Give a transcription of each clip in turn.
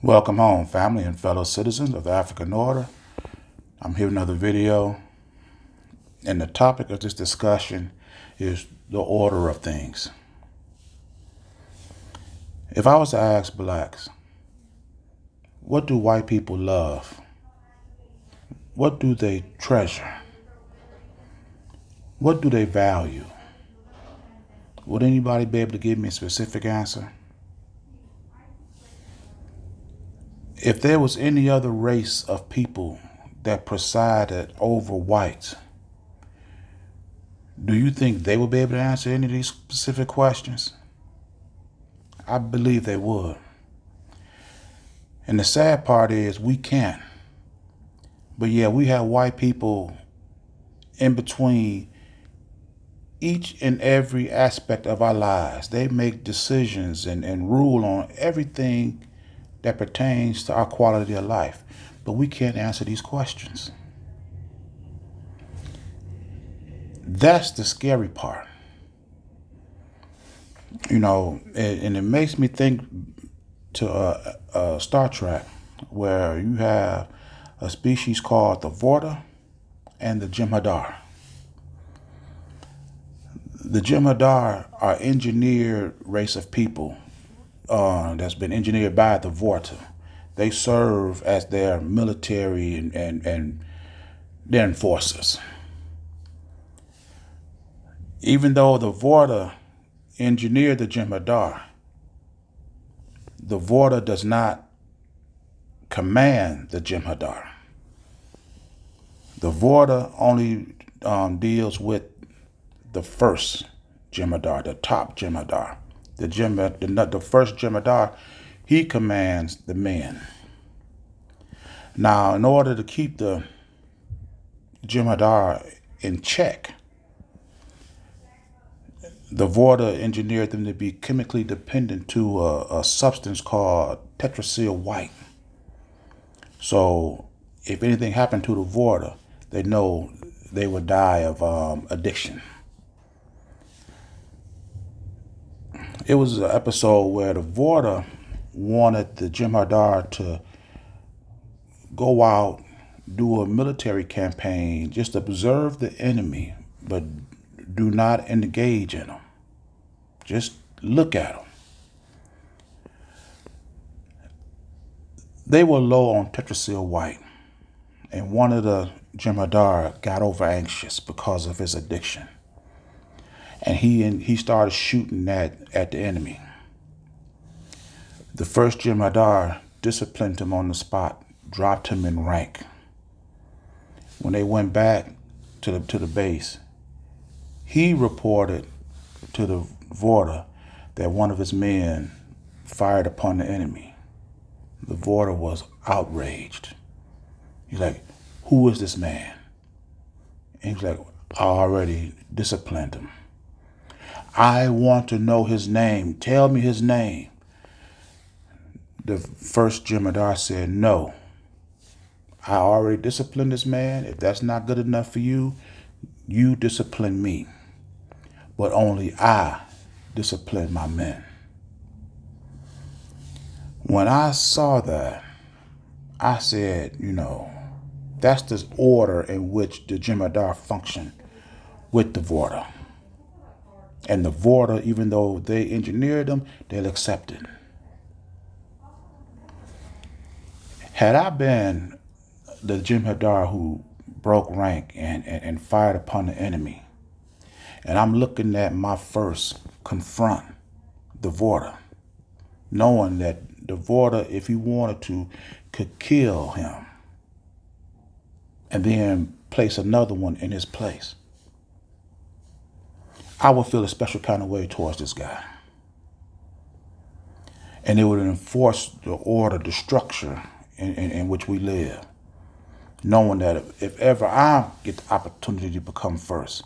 Welcome home, family and fellow citizens of the African Order. I'm here with another video, and the topic of this discussion is the order of things. If I was to ask blacks, what do white people love? What do they treasure? What do they value? Would anybody be able to give me a specific answer? If there was any other race of people that presided over whites, do you think they would be able to answer any of these specific questions? I believe they would. And the sad part is we can't. But yeah, we have white people in between each and every aspect of our lives. They make decisions and rule on everything that pertains to our quality of life. But we can't answer these questions. That's the scary part. And it makes me think to Star Trek, where you have a species called the Vorta and the Jem'Hadar. The Jem'Hadar are engineered race of people that's been engineered by the Vorta. They serve as their military and their enforcers. Even though the Vorta engineered the Jem'Hadar, the Vorta does not command the Jem'Hadar. The Vorta only deals with the first Jem'Hadar, the top Jem'Hadar. The first Jem'Hadar, he commands the men. Now, in order to keep the Jem'Hadar in check, the Vorta engineered them to be chemically dependent to a substance called tetracyl white. So if anything happened to the Vorta, they know they would die of addiction. It was an episode where the Vorta wanted the Jem'Hadar to go out, do a military campaign, just observe the enemy, but do not engage in them. Just look at them. They were low on tetracyl white, and one of the Jem'Hadar got over anxious because of his addiction. And he started shooting at the enemy. The first Jem'Hadar disciplined him on the spot, dropped him in rank. When they went back to the base, he reported to the Vorta that one of his men fired upon the enemy. The Vorta was outraged. He's like, "Who is this man?" And he's like, "I already disciplined him. I want to know his name. Tell me his name." The first Jem'Hadar said, "No. I already disciplined this man. If that's not good enough for you, you discipline me. But only I discipline my men." When I saw that, I said, that's the order in which the Jem'Hadar function with the Vorta. And the Vorta, even though they engineered them, they'll accept it. Had I been the Jem'Hadar who broke rank and fired upon the enemy, and I'm looking at my first confront the Vorta, knowing that the Vorta, if he wanted to, could kill him and then place another one in his place, I would feel a special kind of way towards this guy. And it would enforce the order, the structure in which we live, knowing that if ever I get the opportunity to become first,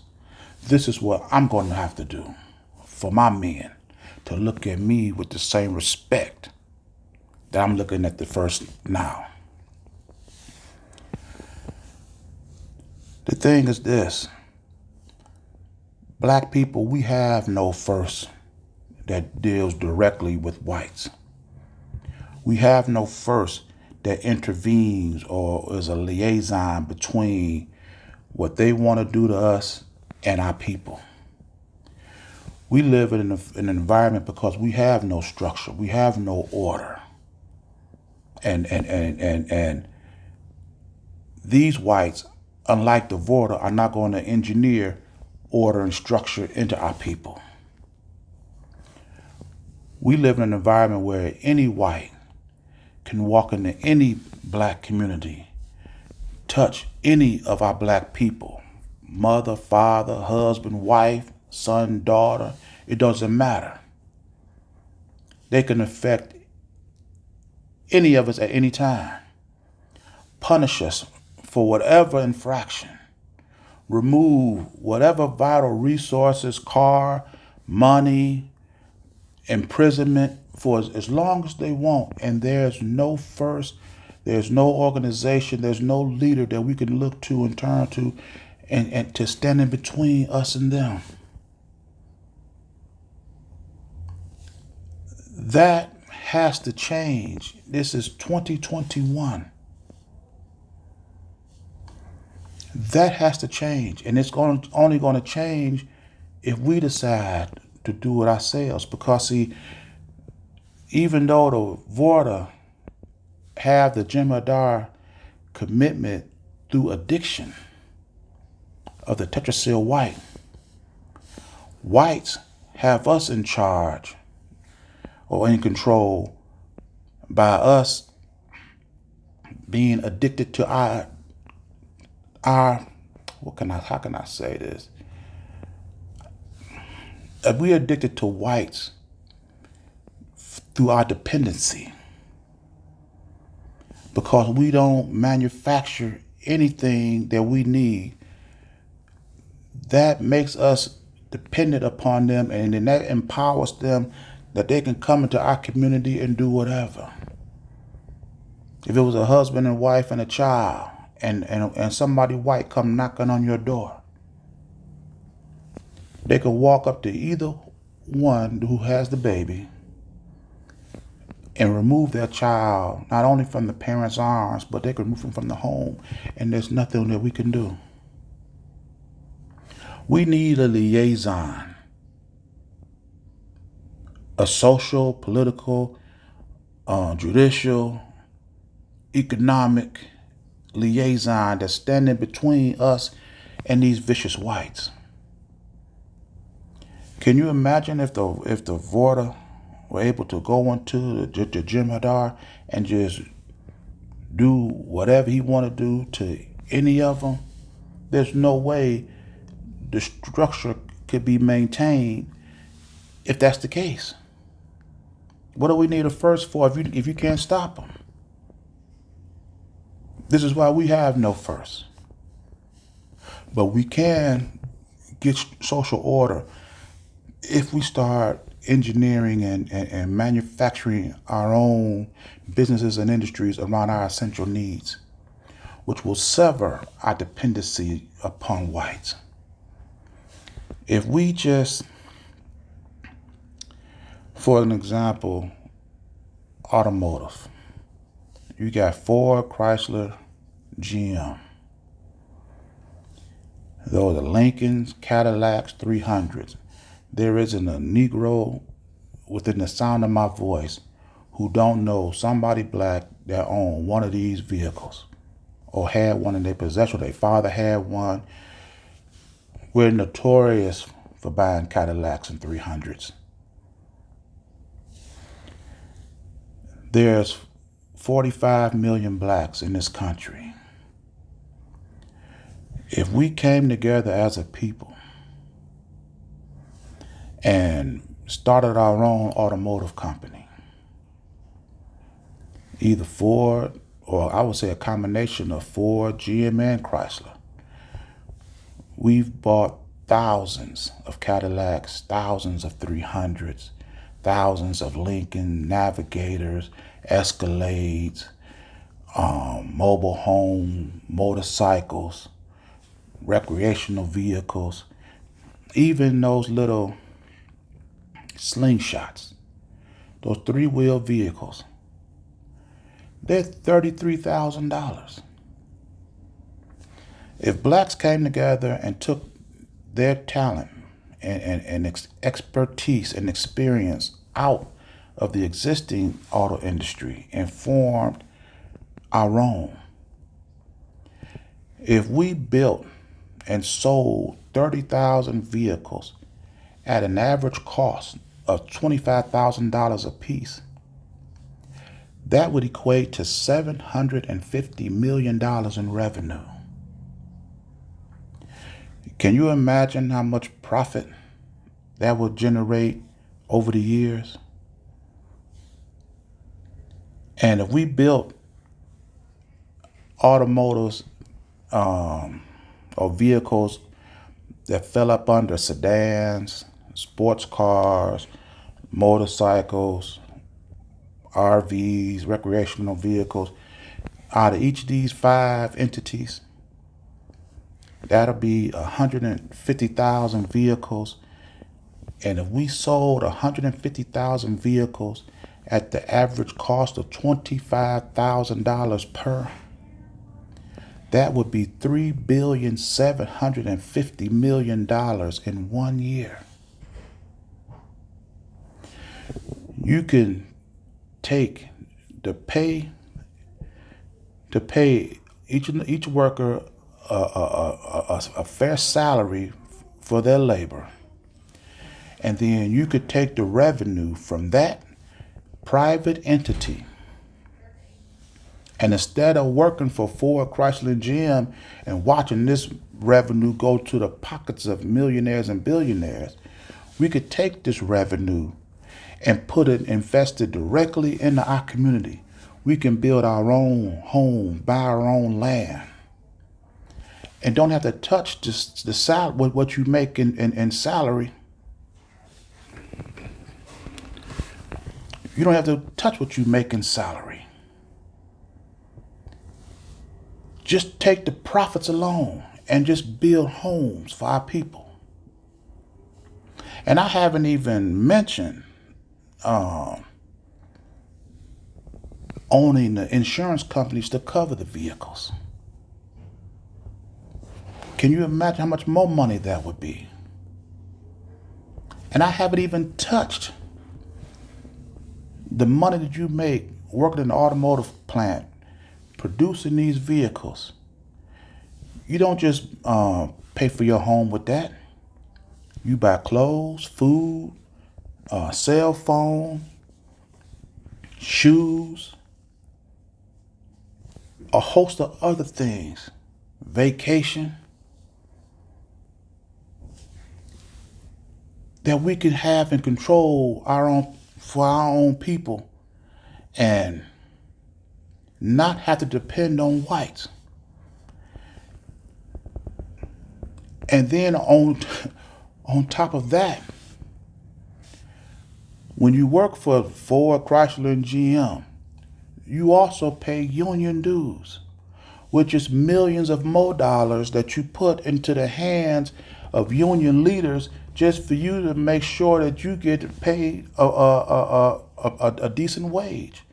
this is what I'm going to have to do for my men, to look at me with the same respect that I'm looking at the first now. The thing is this: black people, we have no first that deals directly with whites. We have no first that intervenes or is a liaison between what they want to do to us and our people. We live in an environment because we have no structure, we have no order. And these whites, unlike the Vorta, are not going to engineer order and structure into our people. We live in an environment where any white can walk into any black community, touch any of our black people, mother, father, husband, wife, son, daughter, it doesn't matter. They can affect any of us at any time, punish us for whatever infraction, remove whatever vital resources, car, money, imprisonment for as long as they want. And there's no first, there's no organization, there's no leader that we can look to and turn to and to stand in between us and them. That has to change. This is 2021. That has to change. And it's only going to change if we decide to do it ourselves. Because, see, even though the Vorta have the Jem'Hadar commitment through addiction of the Tetrasil white, whites have us in charge or in control by us being addicted to our how can I say this? If we're addicted to whites through our dependency, because we don't manufacture anything that we need, that makes us dependent upon them, and then that empowers them that they can come into our community and do whatever. If it was a husband and wife and a child, and somebody white come knocking on your door, they could walk up to either one who has the baby and remove their child, not only from the parents' arms, but they could remove them from the home, and there's nothing that we can do. We need a liaison, a social, political, judicial, economic liaison that's standing between us and these vicious whites. Can you imagine if the Vorta were able to go into the Jem'Hadar and just do whatever he want to do to any of them? There's no way the structure could be maintained if that's the case. What do we need a first for if you can't stop them? This is why we have no first. But we can get social order if we start engineering and manufacturing our own businesses and industries around our essential needs, which will sever our dependency upon whites. If we just, for an example, automotive, you got Ford, Chrysler, GM. Those are Lincolns, Cadillacs, 300s. There isn't a Negro within the sound of my voice who don't know somebody black that owned one of these vehicles or had one in their possession. Their father had one. We're notorious for buying Cadillacs and 300s. There's 45 million blacks in this country. If we came together as a people and started our own automotive company, either Ford, or I would say a combination of Ford, GM, and Chrysler, we've bought thousands of Cadillacs, thousands of 300s, thousands of Lincoln Navigators, Escalades, mobile home, motorcycles, recreational vehicles, even those little slingshots, those 3-wheel vehicles. They're $33,000. If blacks came together and took their talent and expertise and experience out of the existing auto industry and formed our own, if we built and sold 30,000 vehicles at an average cost of $25,000 a piece, that would equate to $750 million in revenue. Can you imagine how much profit that would generate over the years? And if we built automotives or vehicles that fell up under sedans, sports cars, motorcycles, RVs, recreational vehicles, out of each of these five entities, that'll be 150,000 vehicles. And if we sold 150,000 vehicles at the average cost of $25,000 per, that would be $3,750,000,000 in 1 year. You can take to pay each worker a fair salary for their labor, and then you could take the revenue from that private entity, and instead of working for Ford, Chrysler, and GM and watching this revenue go to the pockets of millionaires and billionaires, we could take this revenue and invest it directly into our community. We can build our own home, buy our own land, and don't have to touch the salary, what you make in salary. You don't have to touch what you make in salary. Just take the profits alone and just build homes for our people. And I haven't even mentioned owning the insurance companies to cover the vehicles. Can you imagine how much more money that would be? And I haven't even touched the money that you make working in the automotive plant, producing these vehicles. You don't just pay for your home with that. You buy clothes, food, cell phone, shoes, a host of other things, vacation, that we can have and control for our own people and not have to depend on whites. And then on top of that, when you work for Ford, Chrysler, and GM, you also pay union dues, which is millions of more dollars that you put into the hands of union leaders just for you to make sure that you get paid a decent wage.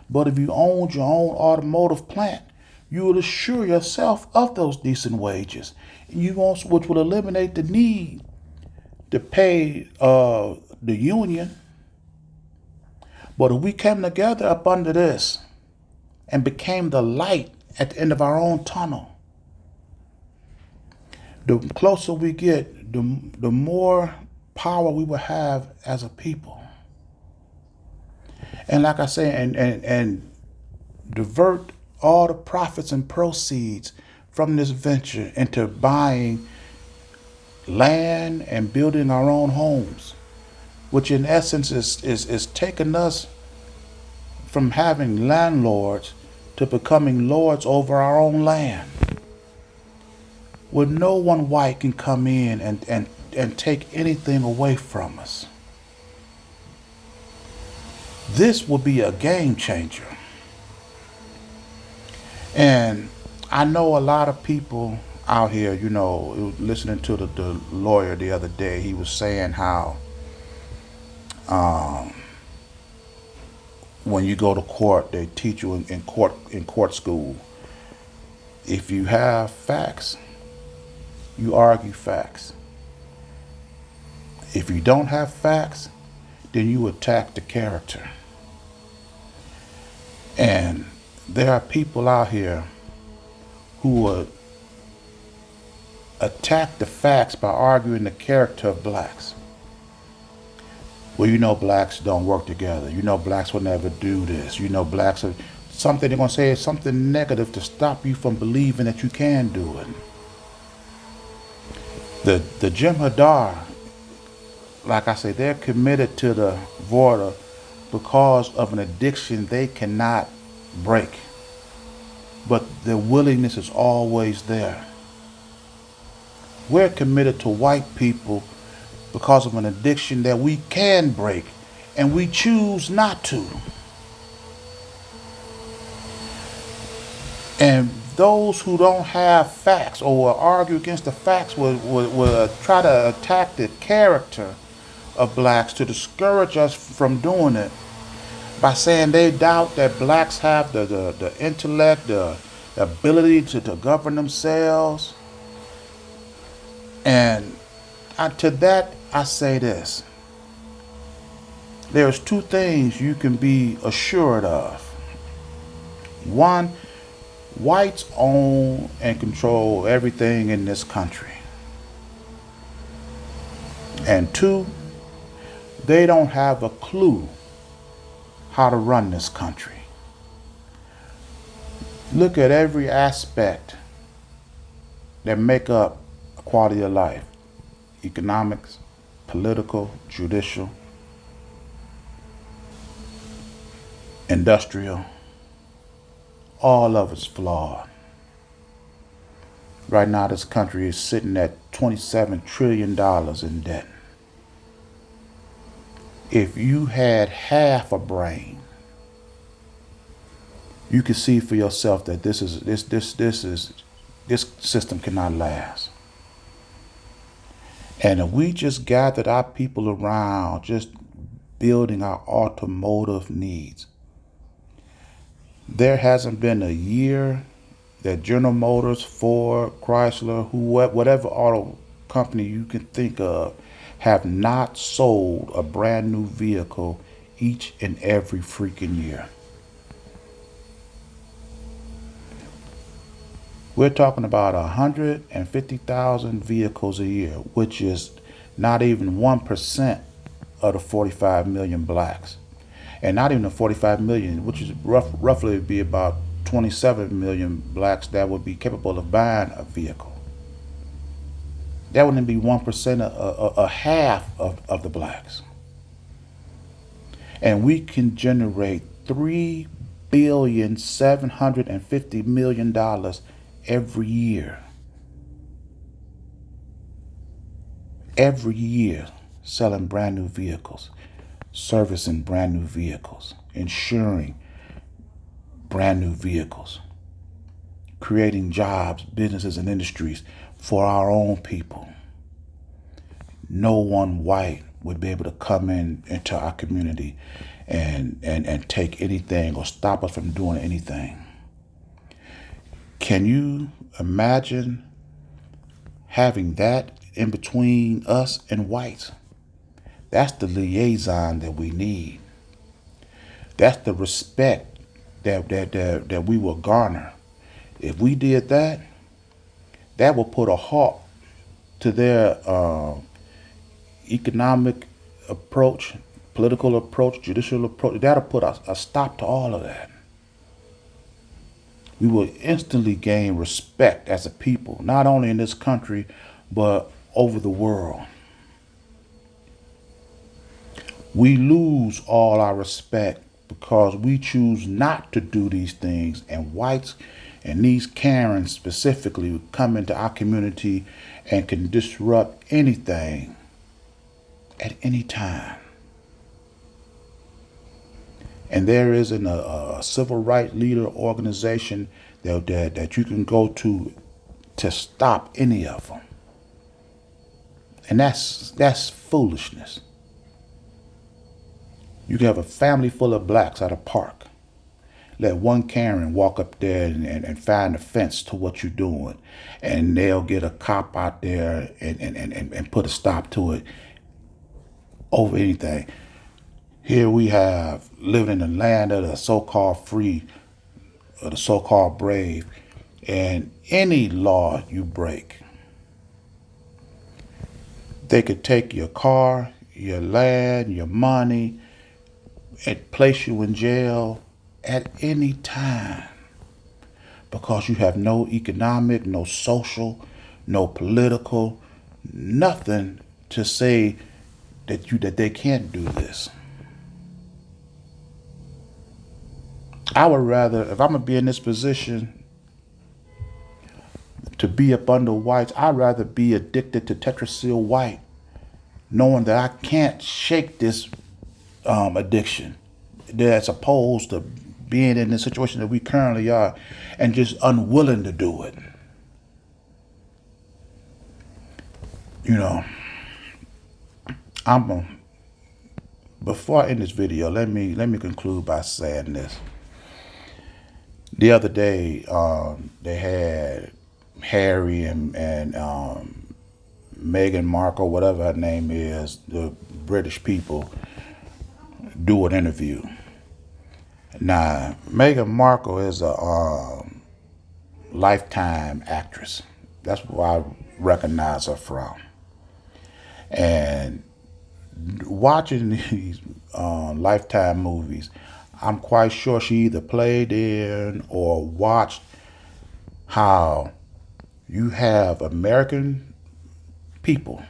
But if you owned your own automotive plant, you would assure yourself of those decent wages, which would eliminate the need to pay the union. But if we came together up under this and became the light at the end of our own tunnel, the closer we get, the more power we will have as a people. And like I say, and divert all the profits and proceeds from this venture into buying land and building our own homes, which in essence is taking us from having landlords to becoming lords over our own land, where no one white can come in and take anything away from us. This will be a game changer. And I know a lot of people out here, listening to the lawyer the other day, he was saying how when you go to court, they teach you in court school. If you have facts, you argue facts. If you don't have facts, then you attack the character. And there are people out here who would attack the facts by arguing the character of blacks. Well, blacks don't work together. Blacks will never do this. Blacks are something they're going to say is something negative to stop you from believing that you can do it. The Jem'Hadar, like I say, they're committed to the border because of an addiction they cannot break. But their willingness is always there. We're committed to white people because of an addiction that we can break, and we choose not to. And those who don't have facts or will argue against the facts will try to attack the character of blacks to discourage us from doing it by saying they doubt that blacks have the intellect, the ability to govern themselves. And to that, I say this. There's two things you can be assured of. One, whites own and control everything in this country. And two, they don't have a clue how to run this country. Look at every aspect that make up quality of life. Economics, political, judicial, industrial. All of it's flawed. Right now, this country is sitting at $27 trillion in debt. If you had half a brain, you can see for yourself that this system cannot last. And if we just gathered our people around, just building our automotive needs, there hasn't been a year that General Motors, Ford, Chrysler, whatever auto company you can think of, have not sold a brand new vehicle each and every freaking year. We're talking about 150,000 vehicles a year, which is not even 1% of the 45 million blacks. And not even the 45 million, which is roughly be about 27 million blacks that would be capable of buying a vehicle. That wouldn't be 1%, a half of the blacks. And we can generate $3,750,000,000 every year. Every year, selling brand new vehicles, servicing brand new vehicles, insuring brand new vehicles, creating jobs, businesses, and industries for our own people. No one white would be able to come into our community and take anything or stop us from doing anything. Can you imagine having that in between us and whites? That's the liaison that we need. That's the respect that we will garner. If we did that, that will put a halt to their economic approach, political approach, judicial approach. That'll put a stop to all of that. We will instantly gain respect as a people, not only in this country, but over the world. We lose all our respect because we choose not to do these things, and whites and these Karens specifically come into our community and can disrupt anything at any time. And there isn't a civil rights leader organization that you can go to stop any of them. And that's foolishness. You can have a family full of blacks at a park. Let one Karen walk up there and find a fence to what you're doing. And they'll get a cop out there and put a stop to it over anything. Here we have living in the land of the so-called free, or the so-called brave, and any law you break, they could take your car, your land, your money, and place you in jail at any time because you have no economic, no social, no political, nothing to say that they can't do this. I would rather, if I'm gonna be in this position to be up under whites, I'd rather be addicted to Tetrasil White, knowing that I can't shake this addiction, that's opposed to being in the situation that we currently are and just unwilling to do it. You know, I'm a, before I end this video, let me conclude by saying this. The other day, they had Harry and Meghan Markle, whatever her name is, the British people, do an interview. Now, Meghan Markle is a Lifetime actress. That's where I recognize her from. And watching these Lifetime movies, I'm quite sure she either played in or watched how you have American people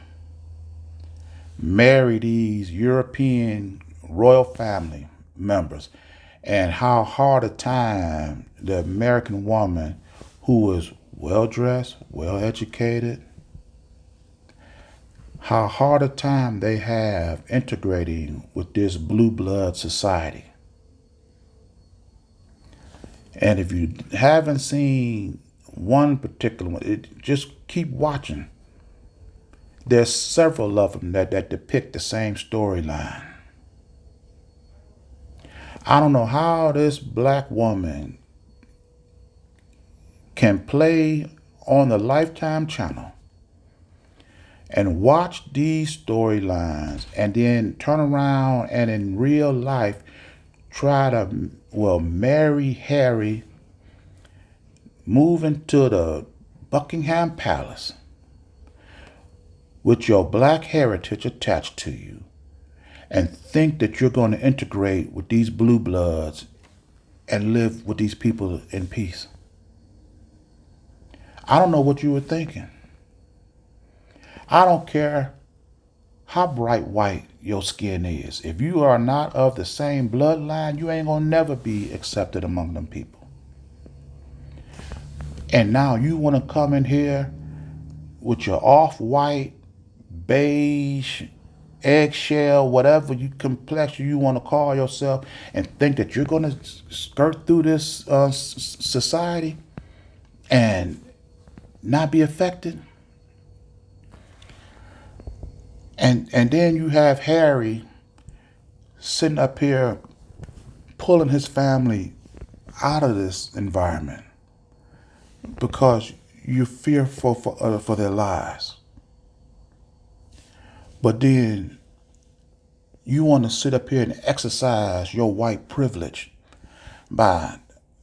marry these European royal family members, and how hard a time the American woman, who is well dressed, well educated, how hard a time they have integrating with this blue blood society. And if you haven't seen one particular one, just keep watching. There's several of them that depict the same storyline. I don't know how this black woman can play on the Lifetime channel and watch these storylines and then turn around and in real life try to, well, marry Harry, move into the Buckingham Palace with your black heritage attached to you, and think that you're going to integrate with these blue bloods and live with these people in peace. I don't know what you were thinking. I don't care how bright white your skin is. If you are not of the same bloodline, you ain't gonna never be accepted among them people. And now you want to come in here with your off-white, beige, eggshell, whatever you complexion you want to call yourself, and think that you're going to skirt through this society and not be affected. And then you have Harry sitting up here pulling his family out of this environment because you're fearful for their lives. But then you want to sit up here and exercise your white privilege by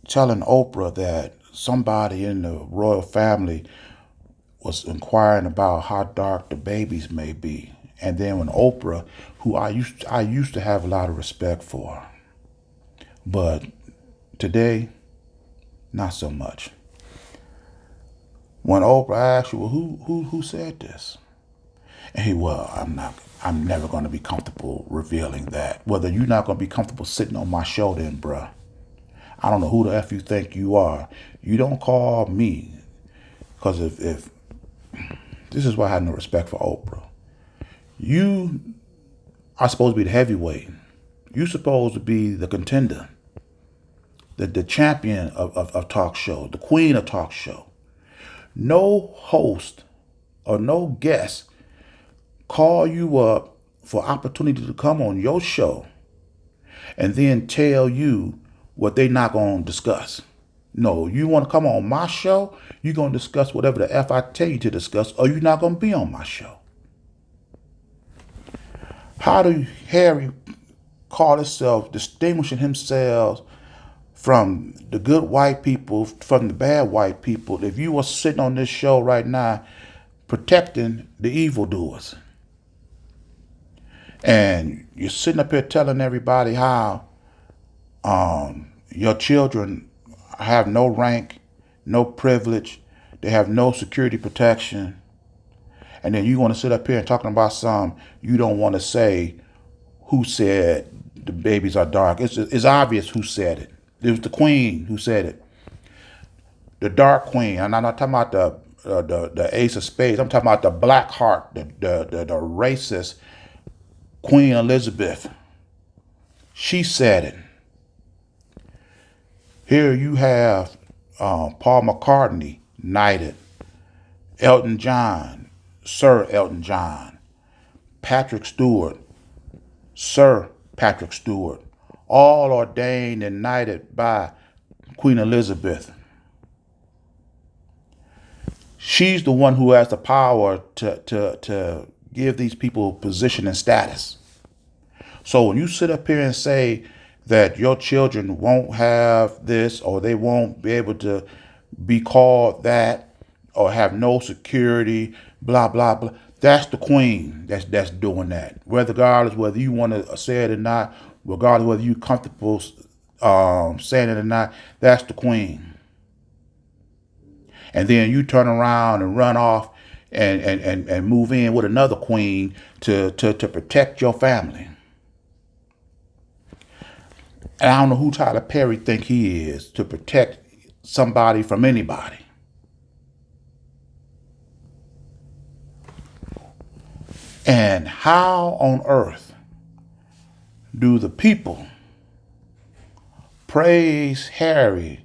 telling Oprah that somebody in the royal family was inquiring about how dark the babies may be. And then when Oprah, who I used to have a lot of respect for, but today, not so much. When Oprah asked you, well, who said this? And he, well, I'm never going to be comfortable revealing that. Whether you're not going to be comfortable sitting on my show then, bruh. I don't know who the F you think you are. You don't call me. Because if this is why I had no respect for Oprah. You are supposed to be the heavyweight. You're supposed to be the contender, the champion of talk show, the queen of talk show. No host or no guest call you up for opportunity to come on your show and then tell you what they not going to discuss. No, you want to come on my show, you're going to discuss whatever the F I tell you to discuss, or you're not going to be on my show. How do Harry call himself, distinguishing himself from the good white people, from the bad white people, if you were sitting on this show right now protecting the evildoers? And you're sitting up here telling everybody how your children have no rank, no privilege, they have no security protection. And then you want to sit up here and talking about some, you don't want to say who said the babies are dark. It's obvious who said it. It was the queen who said it. The dark queen. And I'm not talking about the ace of spades. I'm talking about the black heart, the racist Queen Elizabeth. She said it. Here you have Paul McCartney, knighted, Elton John, Sir Elton John, Patrick Stewart, Sir Patrick Stewart, all ordained and knighted by Queen Elizabeth. She's the one who has the power to give these people position and status. So when you sit up here and say that your children won't have this, or they won't be able to be called that, or have no security, blah blah blah, that's the queen that's doing that. Regardless whether you want to say it or not, regardless whether you're comfortable saying it or not, that's the queen. And then you turn around and run off and move in with another queen to protect your family. And I don't know who Tyler Perry think he is to protect somebody from anybody. And how on earth do the people praise Harry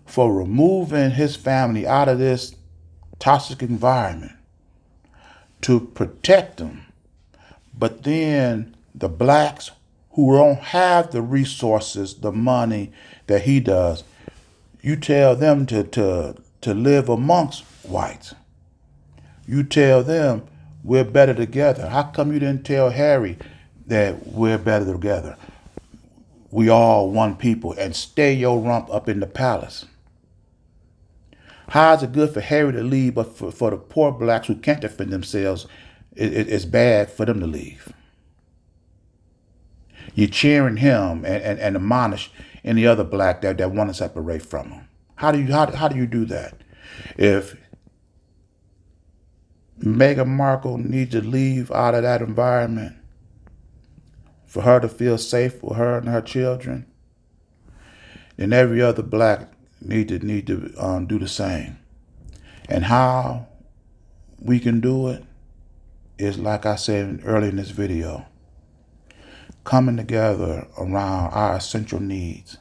for removing his family out of this toxic environment to protect them, but then the blacks who don't have the resources, the money that he does, you tell them to live amongst whites. You tell them we're better together. How come you didn't tell Harry that we're better together? We all one people, and stay your rump up in the palace. How is it good for Harry to leave, but for the poor blacks who can't defend themselves, it's bad for them to leave? You're cheering him and admonish any other black that want to separate from him. How do you do that? If Meghan Markle needs to leave out of that environment for her to feel safe with her and her children, then every other black need to do the same. And how we can do it is, like I said earlier in this video, coming together around our essential needs.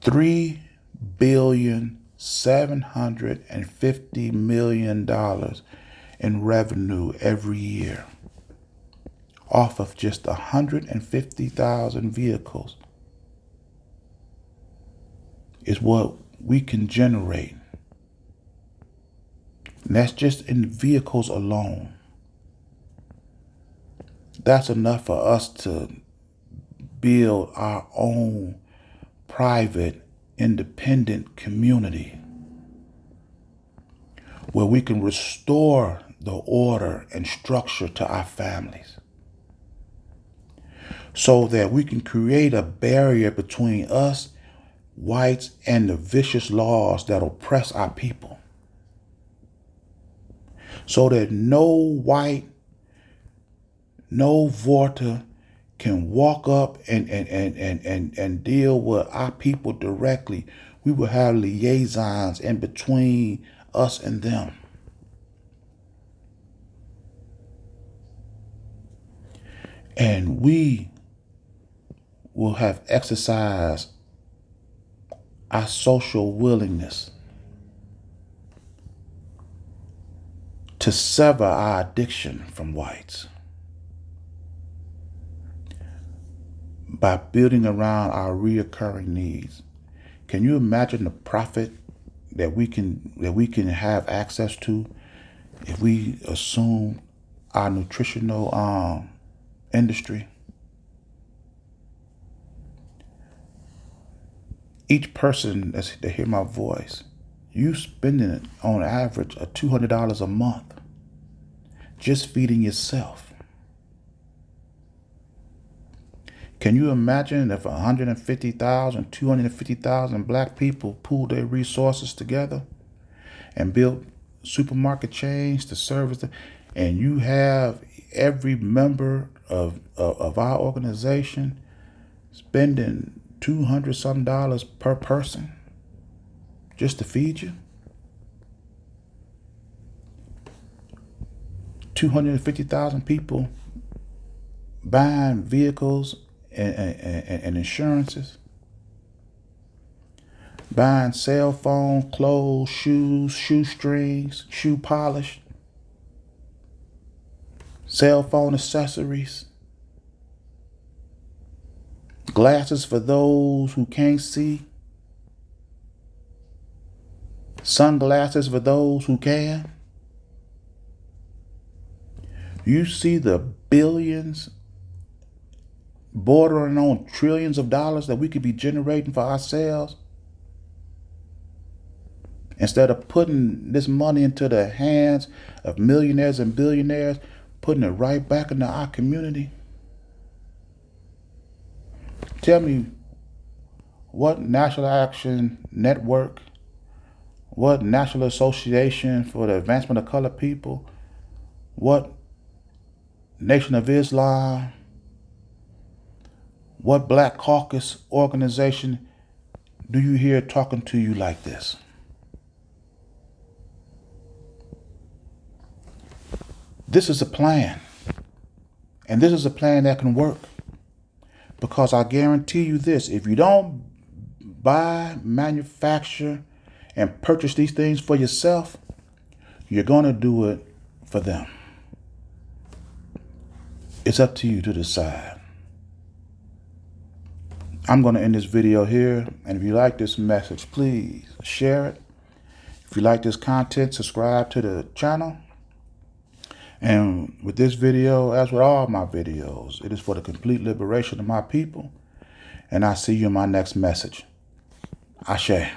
$3,750,000,000 in revenue every year off of just 150,000 vehicles is what we can generate. And that's just in vehicles alone. That's enough for us to build our own private, independent community where we can restore the order and structure to our families, so that we can create a barrier between us, whites, and the vicious laws that oppress our people, so that no white, no voter can walk up and deal with our people directly. We will have liaisons in between us and them. And we will have exercised our social willingness to sever our addiction from whites. by building around our reoccurring needs. Can you imagine the profit that we can have access to if we assume our nutritional industry? Each person that hear my voice, you spending on average $200 a month just feeding yourself. Can you imagine if 150,000, 250,000 black people pooled their resources together and built supermarket chains to service them, and you have every member of our organization spending $200 some per person just to feed you? 250,000 people buying vehicles and insurances, buying cell phone, clothes, shoes, shoestrings, shoe polish, cell phone accessories, glasses for those who can't see, sunglasses for those who can. You see the billions bordering on trillions of dollars that we could be generating for ourselves, instead of putting this money into the hands of millionaires and billionaires, putting it right back into our community. Tell me, what National Action Network, what National Association for the Advancement of Colored People, what Nation of Islam, what Black Caucus organization do you hear talking to you like this? This is a plan. And this is a plan that can work. Because I guarantee you this, if you don't buy, manufacture, and purchase these things for yourself, you're going to do it for them. It's up to you to decide. I'm going to end this video here. And if you like this message, please share it. If you like this content, subscribe to the channel. And with this video, as with all my videos, it is for the complete liberation of my people. And I'll see you in my next message. Ashe.